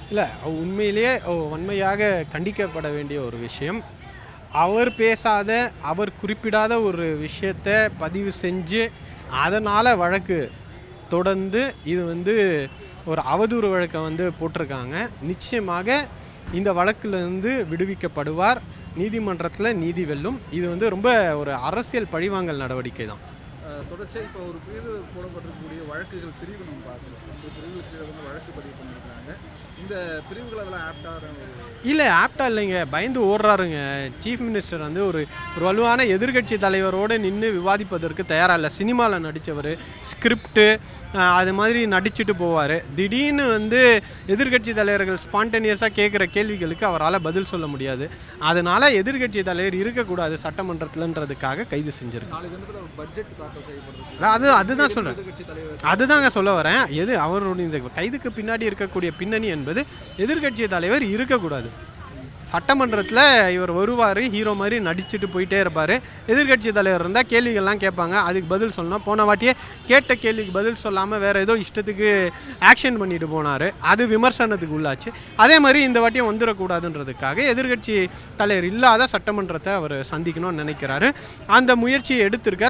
இல்லை உண்மையிலேயே வன்மையாக கண்டிக்கப்பட வேண்டிய ஒரு விஷயம். அவர் பேசாத, அவர் குறிப்பிடாத ஒரு விஷயத்த பதிவு செஞ்சு, அதனால் வழக்கு தொடர்ந்து இது ஒரு அவதூறு வழக்கை போட்டிருக்காங்க. நிச்சயமாக இந்த வழக்கிலிருந்து விடுவிக்கப்படுவார். நீதிமன்றத்தில் நீதி வெல்லும். இது ரொம்ப ஒரு அரசியல் பழிவாங்கல் நடவடிக்கை தான். தொடர்ச்சியாக இப்போ ஒரு பிரிவு போடப்பட்டிருக்கக்கூடிய வழக்குகள் பிரிவு நம்ம பார்க்குறோம். அந்த பிரிவுகளுக்கு கீழே வழக்கு பதிவு பண்ணியிருக்காங்க. இந்த பிரிவுகள் அதெல்லாம் ஆப்டாக இல்லை ஆப்டா இல்லைங்க. பயந்து ஓடுறாருங்க. சீஃப் மினிஸ்டர் ஒரு ஒரு வலுவான எதிர்க்கட்சி தலைவரோடு நின்று விவாதிப்பதற்கு தயாராக இல்லை. சினிமாவில் நடித்தவர், ஸ்கிரிப்டு அது மாதிரி நடிச்சுட்டு போவார். திடீர்னு எதிர்க்கட்சி தலைவர்கள் ஸ்பான்டேனியஸாக கேட்குற கேள்விகளுக்கு அவரால் பதில் சொல்ல முடியாது. அதனால் எதிர்க்கட்சி தலைவர் இருக்கக்கூடாது சட்டமன்றத்தில்ன்றதுக்காக கைது செஞ்சுருக்கு. பட்ஜெட் தாக்கல் செய்யப்படுறது அதுதான் சொல்கிறேன். அதுதாங்க சொல்ல வரேன். அவருடைய இந்த கைதுக்கு பின்னாடி இருக்கக்கூடிய பின்னணி என்பது எதிர்க்கட்சி தலைவர் இருக்கக்கூடாது. சட்டமன்றத்தில் இவர் வருவார், ஹீரோ மாதிரி நடிச்சுட்டு போயிட்டே இருப்பார். எதிர்க்கட்சி தலைவர் இருந்தால் கேள்விகள்லாம் கேட்பாங்க, அதுக்கு பதில் சொல்லணும். போன வாட்டியே கேட்ட கேள்விக்கு பதில் சொல்லாமல் வேறு ஏதோ இஷ்டத்துக்கு ஆக்ஷன் பண்ணிட்டு போனார். அது விமர்சனத்துக்கு உள்ளாச்சு. அதே மாதிரி இந்த வாட்டியும் வந்துடக்கூடாதுன்றதுக்காக எதிர்க்கட்சி தலைவர் இல்லாத சட்டமன்றத்தை அவர் சந்திக்கணும்னு நினைக்கிறாரு. அந்த முயற்சியை எடுத்திருக்கார்.